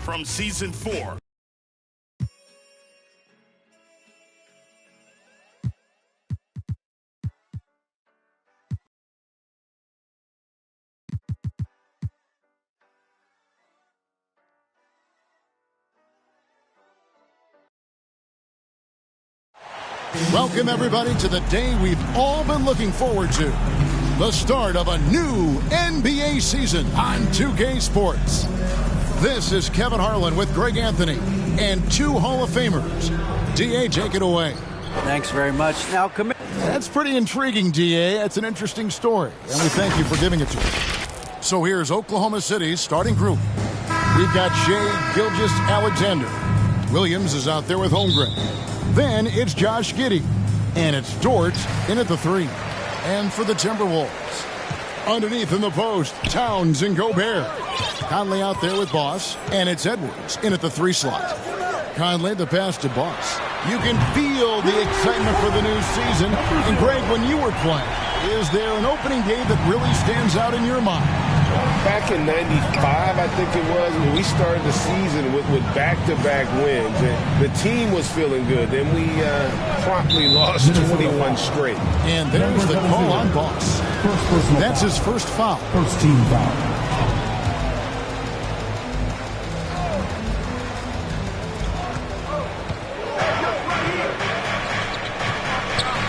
from Season 4. Welcome, everybody, to the day we've all been looking forward to. The start of a new NBA season on 2K Sports. This is Kevin Harlan with Greg Anthony and two Hall of Famers. D.A., take it away. Thanks very much. Now, That's pretty intriguing, D.A. That's an interesting story, and we thank you for giving it to us. So here's Oklahoma City's starting group. We've got Shai Gilgeous-Alexander. Williams is out there with Holmgren. Then it's Josh Giddey. And it's Dort in at the 3. And for the Timberwolves, underneath in the post, Towns and Gobert. Conley out there with Boss. And it's Edwards in at the 3 slot. Conley the pass to Boss. You can feel the excitement for the new season. And Greg, when you were playing, is there an opening game that really stands out in your mind? Back in 95, I think it was, when we started the season with back-to-back wins. And the team was feeling good. Then we promptly lost 21 straight. And there's the call on Boss. That's his first foul. First team foul.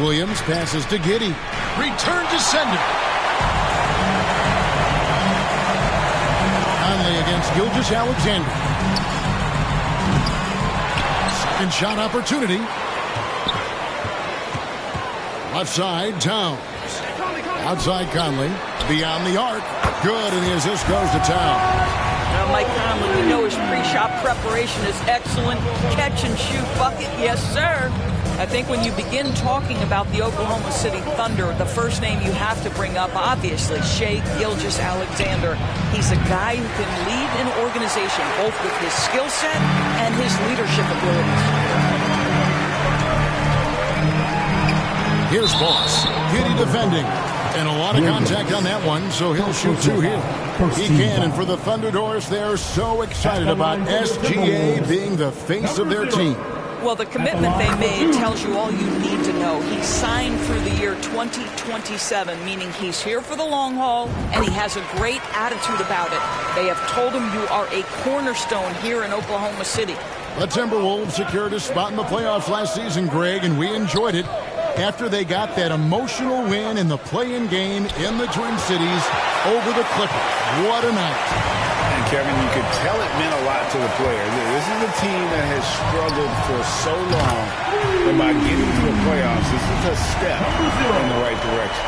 Williams passes to Giddey. Return to sender. Conley against Gilgeous-Alexander. Second shot opportunity. Left side, Towns. Outside Conley. Beyond the arc. Good, and the assist goes to Towns. Now, Mike Conley, we know his pre-shot preparation is excellent. Catch and shoot bucket, yes, sir. I think when you begin talking about the Oklahoma City Thunder, the first name you have to bring up, obviously, Shai Gilgeous-Alexander. He's a guy who can lead an organization, both with his skill set and his leadership abilities. Here's Boss. Giddey defending. And a lot of contact on that one, so he'll shoot 2 here. He can, and for the Thunderbirds, they're so excited about SGA being the face of their team. Well, the commitment they made tells you all you need to know. He signed through the year 2027, meaning he's here for the long haul, and he has a great attitude about it. They have told him you are a cornerstone here in Oklahoma City. The Timberwolves secured a spot in the playoffs last season, Greg, and we enjoyed it after they got that emotional win in the play-in game in the Twin Cities over the Clippers. What a night. And Kevin, you could tell it meant a lot to the players. This is a team that has struggled for so long, and by getting to the playoffs, this is a step in the right direction.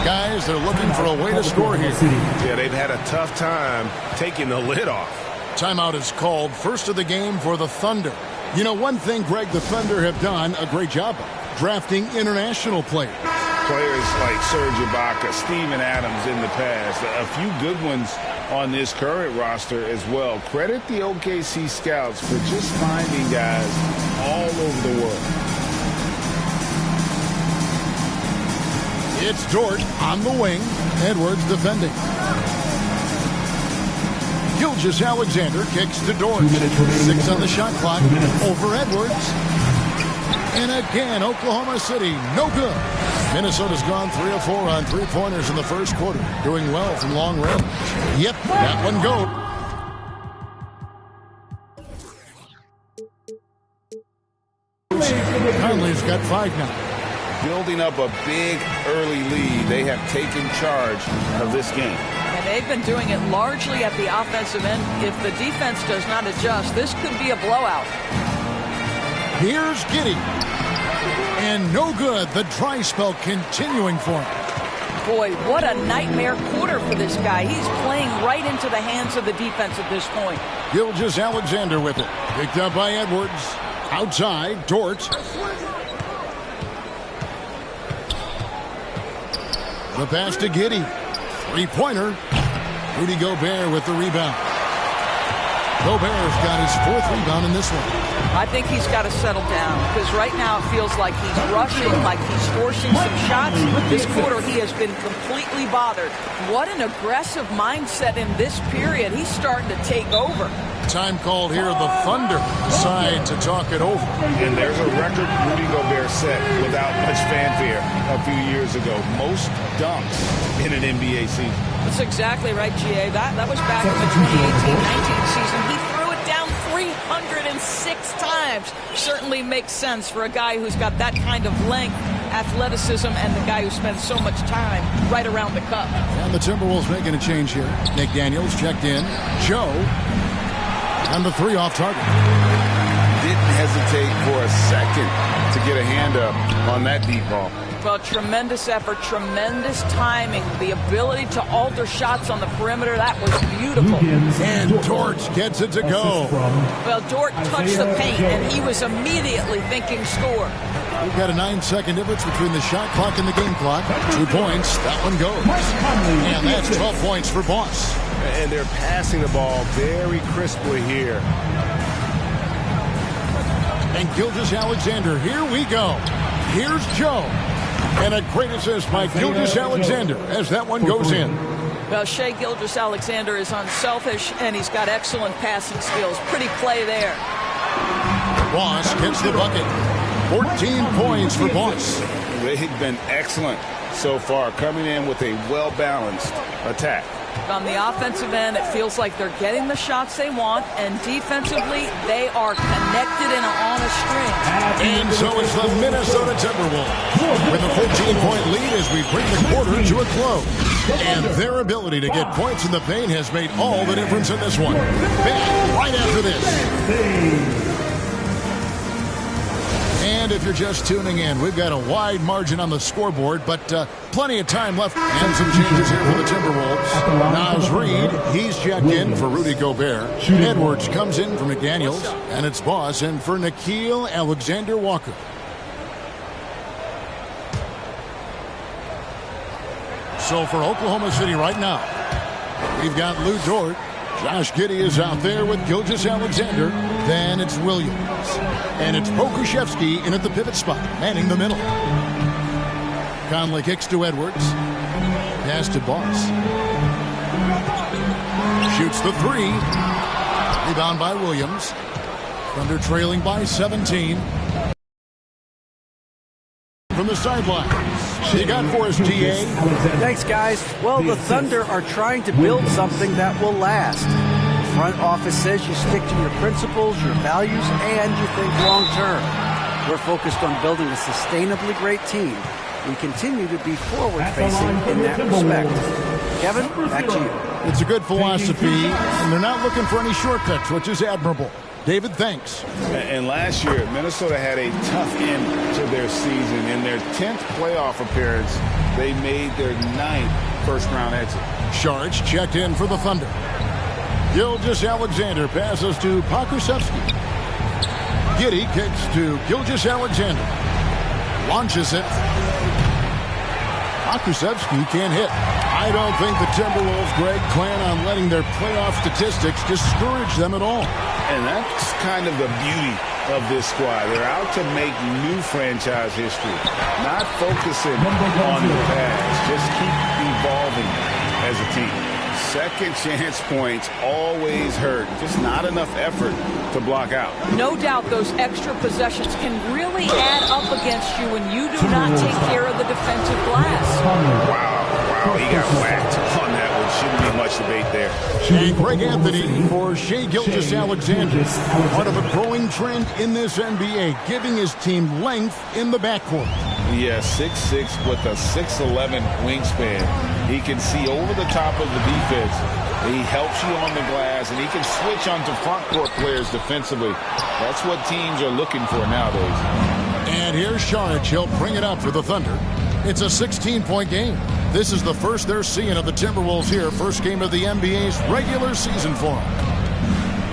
Guys, they're looking for a way to score here. Yeah, they've had a tough time taking the lid off. Timeout is called. First of the game for the Thunder. You know, one thing, Greg, the Thunder have done a great job of drafting international players. Players like Serge Ibaka, Steven Adams in the past, a few good ones on this current roster as well. Credit the OKC scouts for just finding guys all over the world. It's Dort on the wing. Edwards defending. Gilgeous-Alexander kicks to Dort. 6 on the shot clock. Over Edwards. And again, Oklahoma City, no good. Minnesota's gone 3 of 4 on 3-pointers in the first quarter. Doing well from long range. Yep, that one go. Conley's got 5 now. Building up a big early lead. They have taken charge of this game. And they've been doing it largely at the offensive end. If the defense does not adjust, this could be a blowout. Here's Giddey. And no good. The dry spell continuing for him. Boy, what a nightmare quarter for this guy. He's playing right into the hands of the defense at this point. Gilgeous-Alexander with it. Picked up by Edwards. Outside, Dort. The pass to Giddey. 3-pointer. Rudy Gobert with the rebound. Gobert's got his 4th rebound in this one. I think he's got to settle down because right now it feels like he's rushing, like he's forcing some shots. This quarter he has been completely bothered. What an aggressive mindset in this period. He's starting to take over. Time called here. The Thunder decide to talk it over. And there's a record Rudy Gobert set without much fanfare a few years ago. Most dunks in an NBA season. That's exactly right, GA. That was back in the 2018-19 season. He threw it down 306 times. Certainly makes sense for a guy who's got that kind of length, athleticism, and the guy who spends so much time right around the cup. And the Timberwolves making a change here. Nick Daniels checked in. Joe. And the three off target. Didn't hesitate for a second to get a hand up on that deep ball. Well, tremendous effort, tremendous timing, the ability to alter shots on the perimeter. That was beautiful. And Dort gets it to go. Well, Dort touched the paint, and he was immediately thinking score. We've got a 9-second difference between the shot clock and the game clock. 2 points. That one goes. And that's 12 points for Boss. And they're passing the ball very crisply here. And Gilgeous-Alexander, here we go. Here's Joe. And a great assist by Gilgeous-Alexander as that one goes in. Well, Shai Gilgeous-Alexander is unselfish, and he's got excellent passing skills. Pretty play there. Boss gets the bucket. 14 points for Boss. They've been excellent so far, coming in with a well-balanced attack. On the offensive end, it feels like they're getting the shots they want, and defensively, they are connected and on a string. And so it's the Minnesota Timberwolves with a 14-point lead as we bring the quarter to a close. And their ability to get points in the paint has made all the difference in this one. Back right after this. And if you're just tuning in, we've got a wide margin on the scoreboard, but plenty of time left. And some changes here for the Timberwolves. Naz Reid, he's checked in for Rudy Gobert. Edwards comes in for McDaniels, and it's Boss in for Nickeil Alexander-Walker. So for Oklahoma City right now, we've got Lou Dort. Josh Giddey is out there with Gilgeous-Alexander. Then it's Williams. And it's Pokusevski in at the pivot spot, manning the middle. Conley kicks to Edwards. Pass to Boss. Shoots the three. Rebound by Williams. Thunder trailing by 17. From the sidelines. You got for us, GA. Thanks, guys. Well, the Thunder are trying to build something that will last. The front office says you stick to your principles, your values, and you think long term. We're focused on building a sustainably great team. We continue to be forward-facing in that respect. Kevin, back to you. It's a good philosophy, and they're not looking for any shortcuts, which is admirable. David, thanks. And last year, Minnesota had a tough end to their season. In their 10th playoff appearance, they made their 9th first-round exit. Sharge checked in for the Thunder. Gilgeous-Alexander passes to Pokusevski. Giddey kicks to Gilgeous-Alexander. Launches it. Pokusevski can't hit. I don't think the Timberwolves, Greg, plan on letting their playoff statistics discourage them at all. And that's kind of the beauty of this squad. They're out to make new franchise history, not focusing on the past. Just keep evolving as a team. Second chance points always hurt. Just not enough effort to block out. No doubt those extra possessions can really add up against you when you do not take care of the defensive glass. Wow, he got whacked on that one. Shouldn't be much debate there. And Greg Anthony for Shai Gilgeous-Alexander. Part of a growing trend in this NBA, giving his team length in the backcourt. Yeah, 6'6" with a 6'11" wingspan. He can see over the top of the defense. He helps you on the glass, and he can switch onto front court players defensively. That's what teams are looking for nowadays. And here's Sharge. He'll bring it up for the Thunder. It's a 16-point game. This is the first they're seeing of the Timberwolves here. First game of the NBA's regular season for them.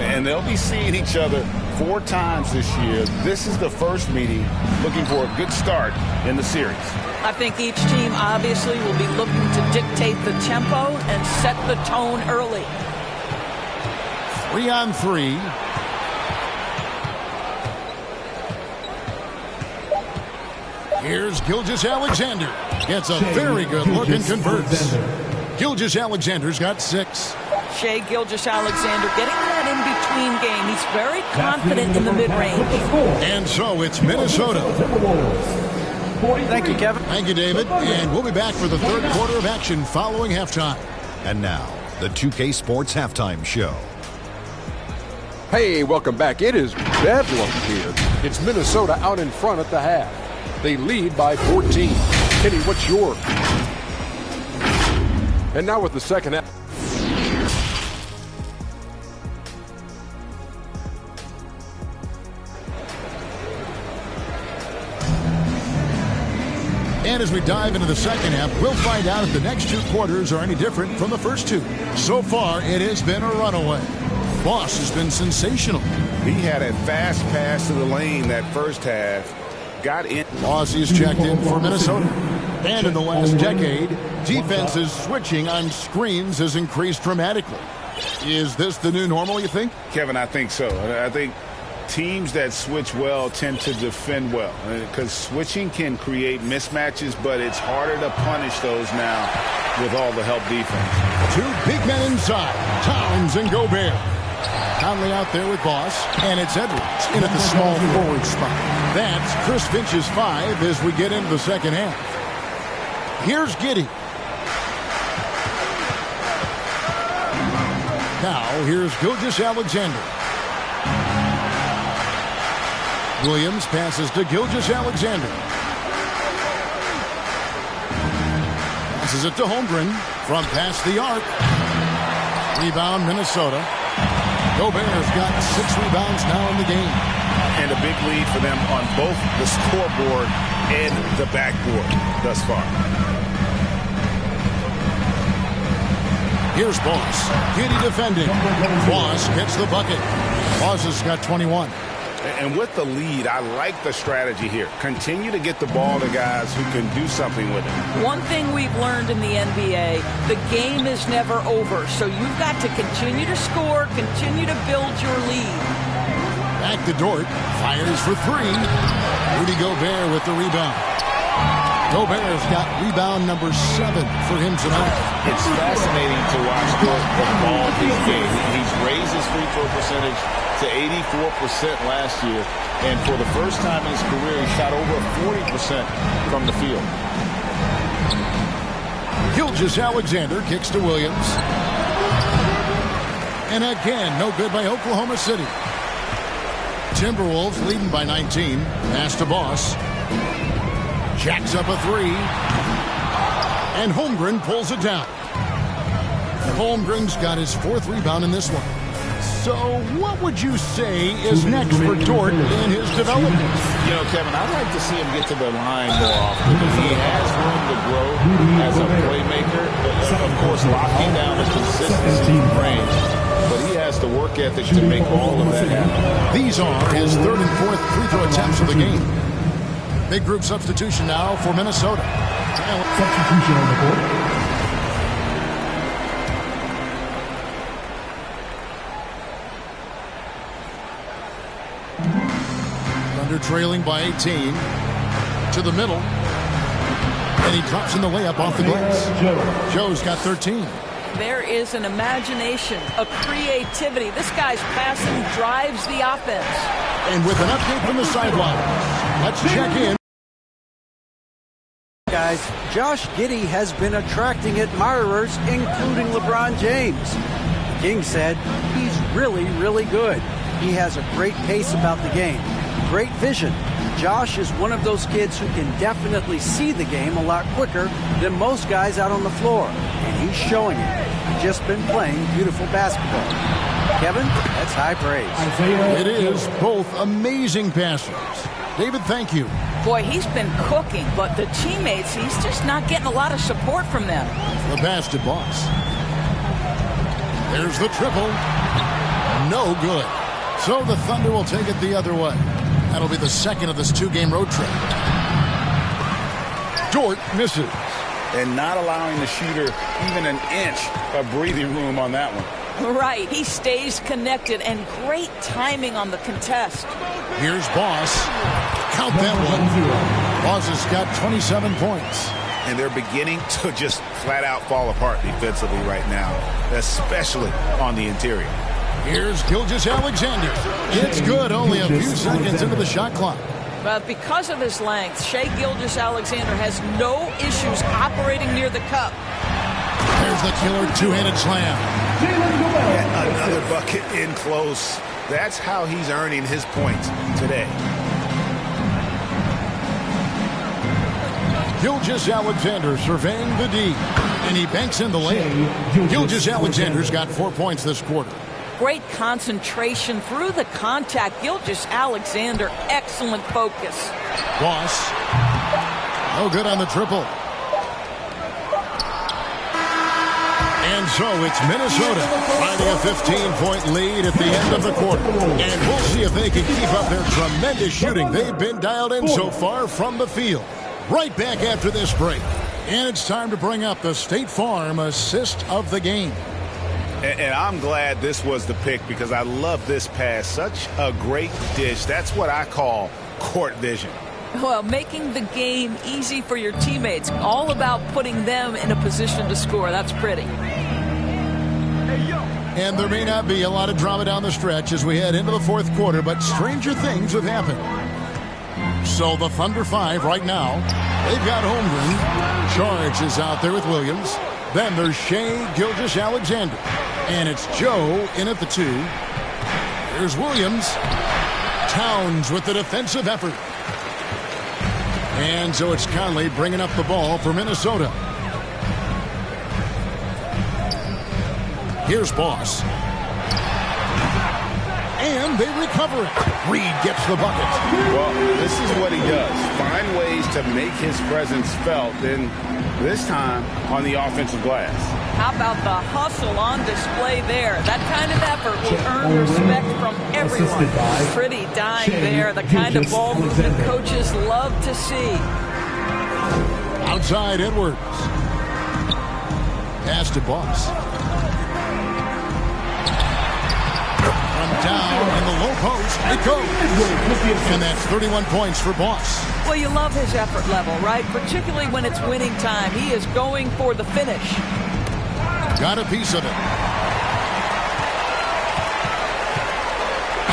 And they'll be seeing each other 4 times this year. This is the first meeting, looking for a good start in the series. I think each team obviously will be looking to dictate the tempo and set the tone early. 3-on-3. Here's Gilgeous-Alexander. Gets a very good look and converts. Gilgeous-Alexander's got 6. Shai Gilgeous-Alexander getting that in-between game. He's very confident in the mid-range. And so it's Minnesota. Thank you, Kevin. Thank you, David. And we'll be back for the third quarter of action following halftime. And now, the 2K Sports Halftime Show. Hey, welcome back. It is bedlam here. It's Minnesota out in front at the half. They lead by 14. Kenny, what's your? And now with the second half. And as we dive into the second half, we'll find out if the next 2 quarters are any different from the first 2. So far, it has been a runaway. Boss has been sensational. He had a fast pass to the lane that first half. Got in. Boss is checked in for Minnesota. And in the last decade, defenses switching on screens has increased dramatically. Is this the new normal, you think? Kevin, I think so. I think teams that switch well tend to defend well because switching can create mismatches, but it's harder to punish those now with all the help defense. 2 big men inside, Towns and Gobert. Conley out there with Boss, and it's Edwards in at the small forward spot. That's Chris Finch's 5 as we get into the second half. Here's Giddey. Now, here's Gilgeous-Alexander. Williams passes to Gilgeous-Alexander. Passes it to Holmgren from past the arc. Rebound, Minnesota. Gobert's got 6 rebounds now in the game. And a big lead for them on both the scoreboard and the backboard thus far. Here's Boss. Giddey defending. Boss gets the bucket. Boss has got 21. And with the lead, I like the strategy here. Continue to get the ball to guys who can do something with it. One thing we've learned in the NBA, the game is never over. So you've got to continue to score, continue to build your lead. Back to Dort. Fires for 3. Rudy Gobert with the rebound. Gobert's got rebound number 7 for him tonight. It's fascinating to watch Dort evolve his game. He's raised his free throw percentage to 84% last year, and for the first time in his career, he shot over 40% from the field. Gilgeous-Alexander kicks to Williams. And again, no good by Oklahoma City. Timberwolves leading by 19. Pass to Boss. Jacks up a 3. And Holmgren pulls it down. Holmgren's got his 4th rebound in this one. So what would you say is next for Dort in his development? You know, Kevin, I'd like to see him get to the line more often. He has room to grow as a playmaker. Of course, locking down the consistency range. But he has the work ethic to make all of that happen. These are his 3rd and 4th free throw attempts of the game. Big group substitution now for Minnesota. Substitution on the court. Thunder trailing by 18. To the middle. And he drops in the layup off the glass. Joe's got 13. There is an imagination, a creativity. This guy's passing drives the offense. And with an update from the sideline, let's check in. Guys, Josh Giddey has been attracting admirers, including LeBron James. King said he's really, really good. He has a great pace about the game, great vision. Josh is one of those kids who can definitely see the game a lot quicker than most guys out on the floor, and he's showing it. He's just been playing beautiful basketball. Kevin, that's high praise. It is both amazing passers. David, thank you. Boy, he's been cooking, but the teammates, he's just not getting a lot of support from them. The pass to Boss. There's the triple. No good. So the Thunder will take it the other way. That'll be the second of this 2-game road trip. Dort misses. And not allowing the shooter even an inch of breathing room on that one. Right, he stays connected, and great timing on the contest. Here's Boss. Count that one. Boss has got 27 points. And they're beginning to just flat out fall apart defensively right now, especially on the interior. Here's Gilgeous-Alexander. It's good, only a few seconds into the shot clock. But because of his length, Shai Gilgeous-Alexander has no issues operating near the cup. There's the killer two-handed slam. Yet another bucket in close. That's how he's earning his points today. Gilgeous-Alexander surveying the D, and he banks in the layup. Gilgeous-Alexander's got 4 points this quarter. Great concentration through the contact. Gilgeous-Alexander, excellent focus. Boss, no good on the triple. And so it's Minnesota finding a 15-point lead at the end of the quarter. And we'll see if they can keep up their tremendous shooting they've been dialed in so far from the field. Right back after this break. And it's time to bring up the State Farm assist of the game. And I'm glad this was the pick because I love this pass. Such a great dish. That's what I call court vision. Well, making the game easy for your teammates. All about putting them in a position to score. That's pretty. And there may not be a lot of drama down the stretch as we head into the fourth quarter, but stranger things have happened. So the Thunder 5 right now. They've got Holmgren. Charge is out there with Williams. Then there's Shai Gilgeous-Alexander. And it's Joe in at the 2. Here's Williams. Towns with the defensive effort. And so it's Conley bringing up the ball for Minnesota. Here's Boss. And they recover it. Reed gets the bucket. Well, this is what he does. Find ways to make his presence felt. Then this time on the offensive glass. How about the hustle on display there? That kind of effort will earn respect from everyone. Pretty dime there. The kind of ball movement coaches love to see. Outside Edwards. Pass to Boss. Down in the low post, it goes. And that's 31 points for Boss. Well, you love his effort level, right? Particularly when it's winning time. He is going for the finish. Got a piece of it.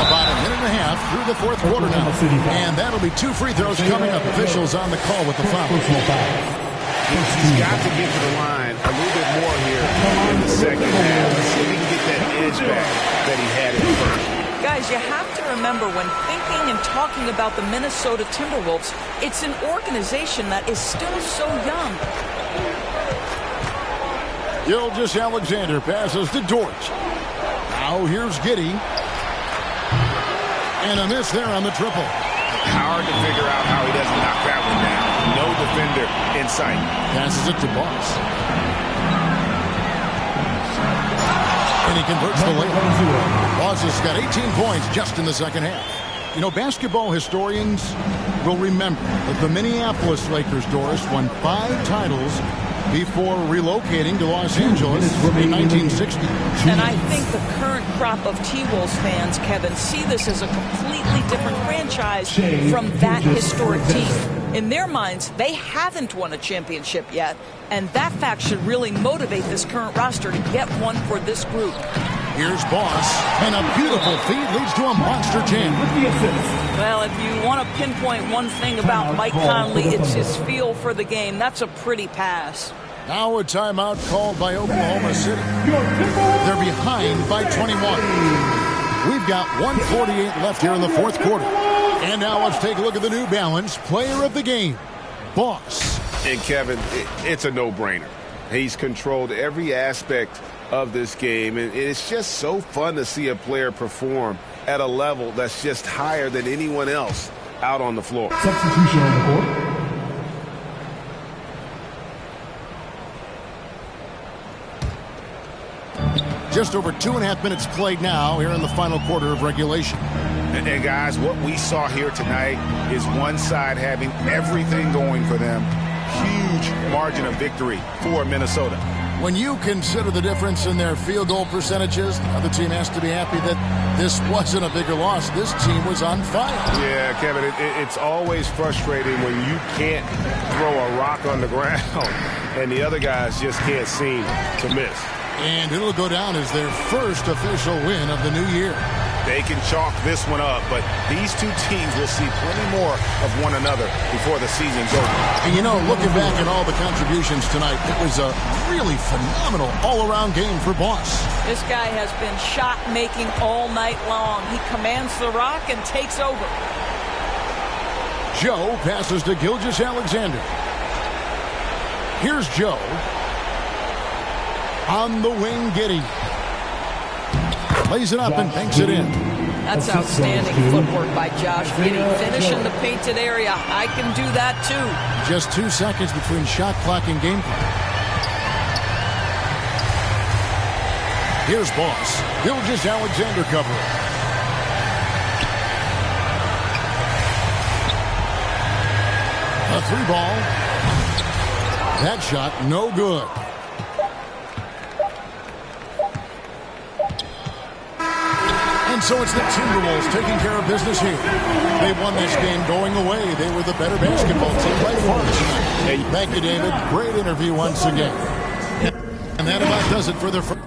About a minute and a half through the fourth quarter now. And that'll be 2 free throws coming up. Officials on the call with the foul. He's got to get to the line a little bit more here in the second half. Let's see if he can get that edge back that he had in the first. Guys, you have to remember when thinking and talking about the Minnesota Timberwolves, it's an organization that is still so young. Gilgeous-Alexander passes to Dort. Now here's Giddey. And a miss there on the triple. Hard to figure out how he doesn't knock that one down. No defender in sight. Passes it to Boss. And he converts the layup. Boss has got 18 points just in the second half. You know, basketball historians will remember that the Minneapolis Lakers, Doris, won 5 titles before relocating to Los Angeles in 1960. And I think the current crop of T-Wolves fans, Kevin, see this as a completely different franchise from that historic team. In their minds, they haven't won a championship yet, and that fact should really motivate this current roster to get one for this group. Here's Boss, and a beautiful feed leads to a monster jam. Well, if you want to pinpoint one thing about Mike Conley, it's his feel for the game. That's a pretty pass. Now a timeout called by Oklahoma City. They're behind by 21. We've got 1:48 left here in the fourth quarter. And now let's take a look at the New Balance player of the game, Boss. And Kevin, it's a no-brainer. He's controlled every aspect of this game, and it's just so fun to see a player perform at a level that's just higher than anyone else out on the floor. Substitution on the court. Just over 2.5 minutes played now here in the final quarter of regulation. And guys, what we saw here tonight is one side having everything going for them. Huge margin of victory for Minnesota. When you consider the difference in their field goal percentages, the other team has to be happy that this wasn't a bigger loss. This team was on fire. Yeah, Kevin, it's always frustrating when you can't throw a rock on the ground and the other guys just can't seem to miss. And it'll go down as their first official win of the new year. They can chalk this one up, but these two teams will see plenty more of one another before the season's over. And you know, looking back at all the contributions tonight, it was a really phenomenal all-around game for Boss. This guy has been shot-making all night long. He commands the rock and takes over. Joe passes to Gilgeous-Alexander. Here's Joe. On the wing, Giddey. Lays it up and banks it in. That's outstanding footwork by Josh Giddey. Finish in the painted area. I can do that too. Just 2 seconds between shot clock and game clock. Here's Boss. Gilgeous-Alexander covering. A 3-ball. That shot no good. And so it's the Timberwolves taking care of business here. They won this game going away. They were the better basketball team by far tonight. Thank you, David. Great interview once again. And that about does it for the first.